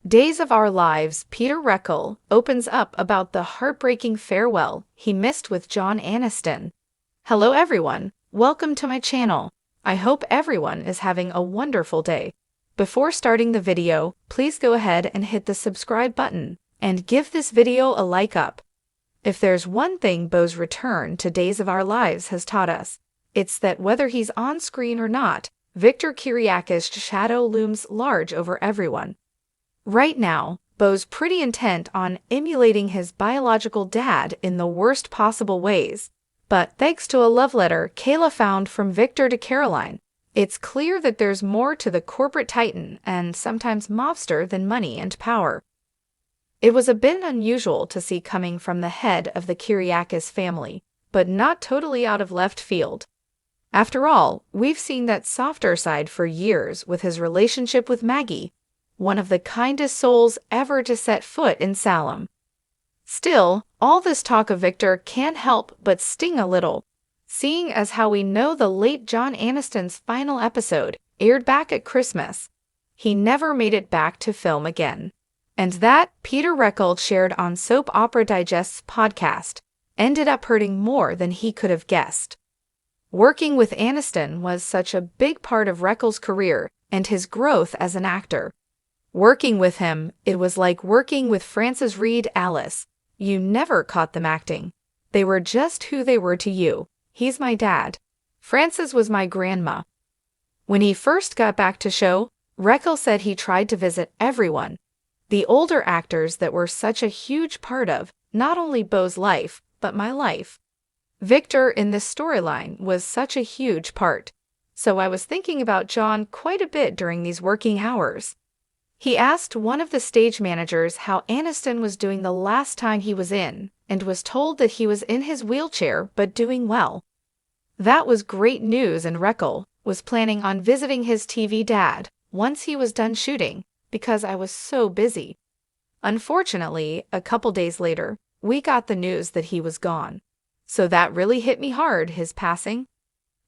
Days of Our Lives, Peter Reckell opens up about the heartbreaking farewell he missed with John Aniston. Hello everyone, welcome to my channel. I hope everyone is having a wonderful day. Before starting the video, please go ahead and hit the subscribe button and give this video a like up. If there's one thing Beau's return to Days of Our Lives has taught us, it's that whether he's on screen or not, Victor Kiriakis' shadow looms large over everyone. Right now, Beau's pretty intent on emulating his biological dad in the worst possible ways. But thanks to a love letter Kayla found from Victor to Caroline, it's clear that there's more to the corporate titan and sometimes mobster than money and power. It was a bit unusual to see coming from the head of the Kiriakis family, but not totally out of left field. After all, we've seen that softer side for years with his relationship with Maggie, one of the kindest souls ever to set foot in Salem. Still, all this talk of Victor can't help but sting a little, seeing as how we know the late John Aniston's final episode aired back at Christmas. He never made it back to film again. And that, Peter Reckell shared on Soap Opera Digest's podcast, ended up hurting more than he could have guessed. Working with Aniston was such a big part of Reckell's career and his growth as an actor. Working with him, it was like working with Frances Reed Alice. You never caught them acting. They were just who they were to you. He's my dad. Frances was my grandma. When he first got back to show, Reckell said he tried to visit everyone. The older actors that were such a huge part of not only Beau's life, but my life. Victor in this storyline was such a huge part. So I was thinking about John quite a bit during these working hours. He asked one of the stage managers how Aniston was doing the last time he was in, and was told that he was in his wheelchair but doing well. That was great news, and Reckell was planning on visiting his TV dad once he was done shooting, because I was so busy. Unfortunately, a couple days later, we got the news that he was gone. So that really hit me hard, his passing.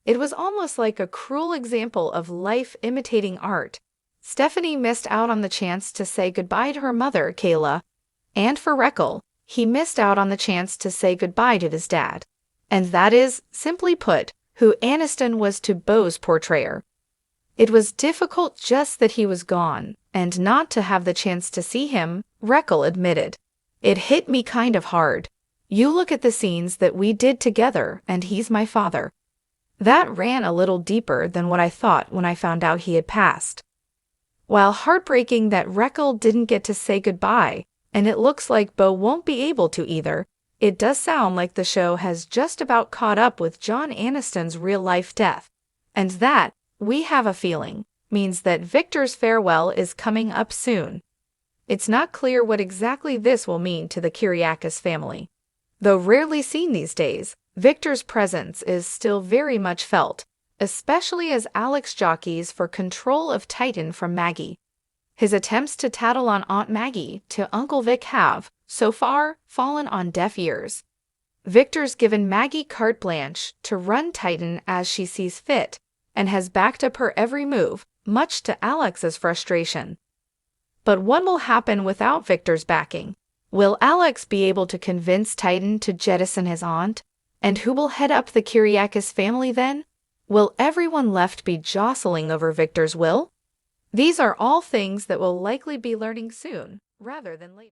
It was almost like a cruel example of life imitating art. Stephanie missed out on the chance to say goodbye to her mother, Kayla, and for Reckell, he missed out on the chance to say goodbye to his dad. And that is, simply put, who Aniston was to Beau's portrayer. It was difficult just that he was gone, and not to have the chance to see him, Reckell admitted. It hit me kind of hard. You look at the scenes that we did together, and he's my father. That ran a little deeper than what I thought when I found out he had passed. While heartbreaking that Reckell didn't get to say goodbye, and it looks like Beau won't be able to either, it does sound like the show has just about caught up with John Aniston's real-life death. And that, we have a feeling, means that Victor's farewell is coming up soon. It's not clear what exactly this will mean to the Kiriakis family. Though rarely seen these days, Victor's presence is still very much felt, especially as Alex jockeys for control of Titan from Maggie. His attempts to tattle on Aunt Maggie to Uncle Vic have, so far, fallen on deaf ears. Victor's given Maggie carte blanche to run Titan as she sees fit, and has backed up her every move, much to Alex's frustration. But what will happen without Victor's backing? Will Alex be able to convince Titan to jettison his aunt? And who will head up the Kiriakis family then? Will everyone left be jostling over Victor's will? These are all things that we'll likely be learning soon, rather than later.